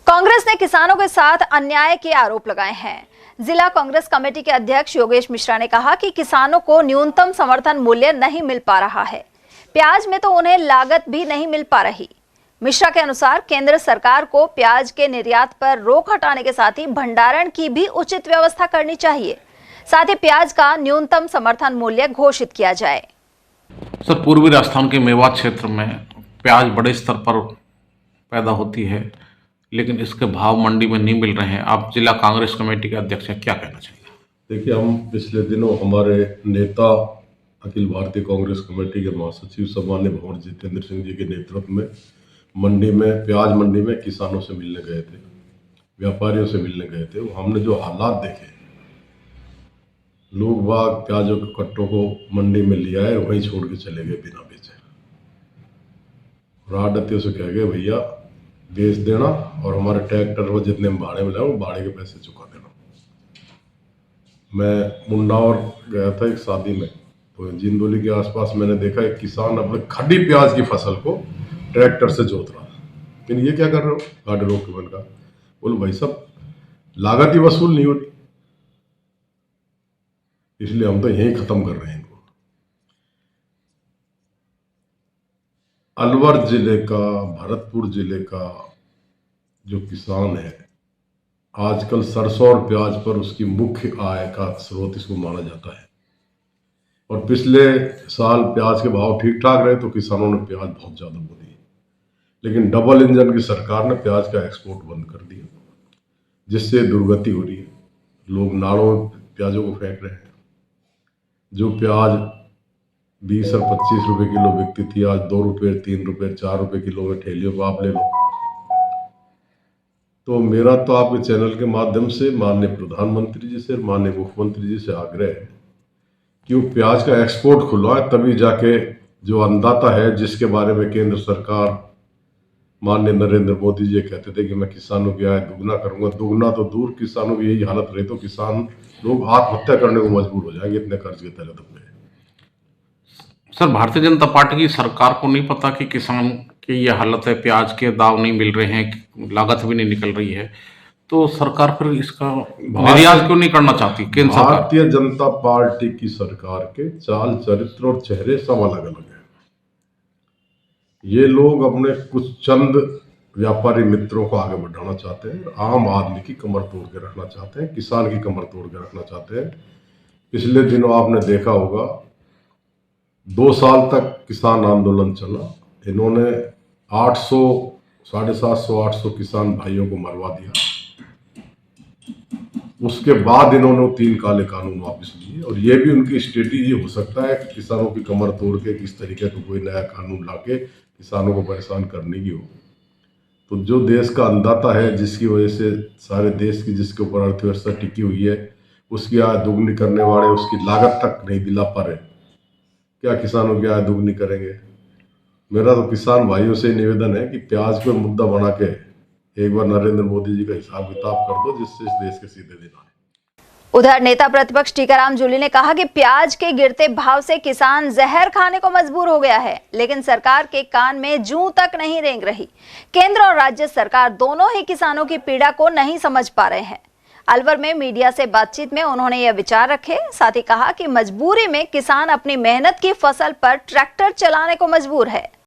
कांग्रेस ने किसानों के साथ अन्याय के आरोप लगाए हैं। जिला कांग्रेस कमेटी के अध्यक्ष योगेश मिश्रा ने कहा कि किसानों को न्यूनतम समर्थन मूल्य नहीं मिल पा रहा है। प्याज में तो उन्हें लागत भी नहीं मिल पा रही। मिश्रा के अनुसार केंद्र सरकार को प्याज के निर्यात पर रोक हटाने के साथ ही भंडारण की भी उचित व्यवस्था करनी चाहिए। साथ ही प्याज का न्यूनतम समर्थन मूल्य घोषित किया जाए। सर, पूर्वी राजस्थान के मेवात क्षेत्र में प्याज बड़े स्तर पर पैदा होती है, लेकिन इसके भाव मंडी में नहीं मिल रहे हैं। आप जिला कांग्रेस कमेटी के अध्यक्ष हैं, क्या कहना चाहिए? देखिए, हम पिछले दिनों हमारे नेता अखिल भारतीय कांग्रेस कमेटी के महासचिव सम्माननीय भंवर जितेंद्र सिंह जी के नेतृत्व में प्याज मंडी में किसानों से मिलने गए थे, व्यापारियों से मिलने गए थे। हमने जो हालात देखे, लोग बाग प्याजों के कट्टों को मंडी में लिया है, वहीं छोड़ के चले गए बिना बेचे। राहडतियों से कह गए, भैया बेच देना और हमारे ट्रैक्टर वो जितने भाड़े में लाए भाड़े के पैसे चुका देना। मैं मुंडावर गया था एक शादी में, तो जिंदोली के आसपास मैंने देखा एक किसान अपने खड़ी प्याज की फसल को ट्रैक्टर से जोत रहा था। लेकिन ये क्या कर रहे हो? गाड़ी रोक के मैंने कहा, बोलो भाई साहब, लागत ही वसूल नहीं हो रही, इसलिए हम तो यहीं खत्म कर रहे हैं इनको। अलवर जिले का, भरतपुर जिले का जो किसान है, आजकल सरसों और प्याज पर उसकी मुख्य आय का स्रोत इसको माना जाता है। और पिछले साल प्याज के भाव ठीक ठाक रहे तो किसानों ने प्याज बहुत ज़्यादा बो दी, लेकिन डबल इंजन की सरकार ने प्याज का एक्सपोर्ट बंद कर दिया, जिससे दुर्गति हो रही है। लोग नाड़ों में प्याजों को फेंक रहे हैं। जो प्याज 20 और 25 रुपए किलो बिकती थी, आज 2 रुपये, 3 रुपये, 4 रुपये किलो में ठेलियों पर आप ले लो। तो मेरा तो आपके चैनल के माध्यम से माननीय प्रधानमंत्री जी से, माननीय मुख्यमंत्री जी से आग्रह है कि वो प्याज का एक्सपोर्ट खुलवाए, तभी जाके जो अन्नदाता है, जिसके बारे में केंद्र सरकार माननीय नरेंद्र मोदी जी कहते थे कि मैं किसानों की आय दुगना करूंगा, दुगना तो दूर, किसानों की यही हालत रही तो किसान लोग आत्महत्या करने को मजबूर हो जाएंगे, इतने कर्ज के तले दब गए। सर, भारतीय जनता पार्टी की सरकार को नहीं पता कि किसान की ये हालत है, प्याज के दाव नहीं मिल रहे हैं, लागत भी नहीं निकल रही है, तो सरकार फिर इसका निर्यात क्यों नहीं करना चाहती? केंद्र सरकार, भारतीय जनता पार्टी की सरकार के चाल चरित्र और चेहरे सब अलग अलग हैं। ये लोग अपने कुछ चंद व्यापारी मित्रों को आगे बढ़ाना चाहते हैं, आम आदमी की कमर तोड़ के रखना चाहते हैं, किसान की कमर तोड़ के रखना चाहते हैं। पिछले दिनों आपने देखा होगा, 2 साल तक किसान आंदोलन चला। इन्होंने 800, 750, 800 किसान भाइयों को मरवा दिया। उसके बाद इन्होंने 3 काले कानून वापस लिए, और ये भी उनकी स्ट्रेटेजी हो सकता है कि किसानों की कमर तोड़ के किस तरीके का कोई नया कानून लाके किसानों को परेशान करने की हो। तो जो देश का अन्नदाता है, जिसकी वजह से सारे देश की, जिसके ऊपर अर्थव्यवस्था टिकी हुई है, उसकी आय दुगनी करने वाले उसकी लागत तक नहीं दिला पा रहे, क्या किसानों की आय दुगनी करेंगे? मेरा तो किसान भाइयों से निवेदन है कि प्याज को मुद्दा बना के एक बार नरेंद्र मोदी जी का हिसाब किताब कर दो, जिससे इस देश के सीधे दिन आए। उधर नेता प्रतिपक्ष टीकाराम जूली ने कहा कि प्याज के गिरते भाव से किसान जहर खाने को मजबूर हो गया है, लेकिन सरकार के कान में जूं तक नहीं रेंग रही। केंद्र और राज्य सरकार दोनों ही किसानों की पीड़ा को नहीं समझ पा रहे हैं। अलवर में मीडिया से बातचीत में उन्होंने यह विचार रखे। साथ ही कहा कि मजबूरी में किसान अपनी मेहनत की फसल पर ट्रैक्टर चलाने को मजबूर है।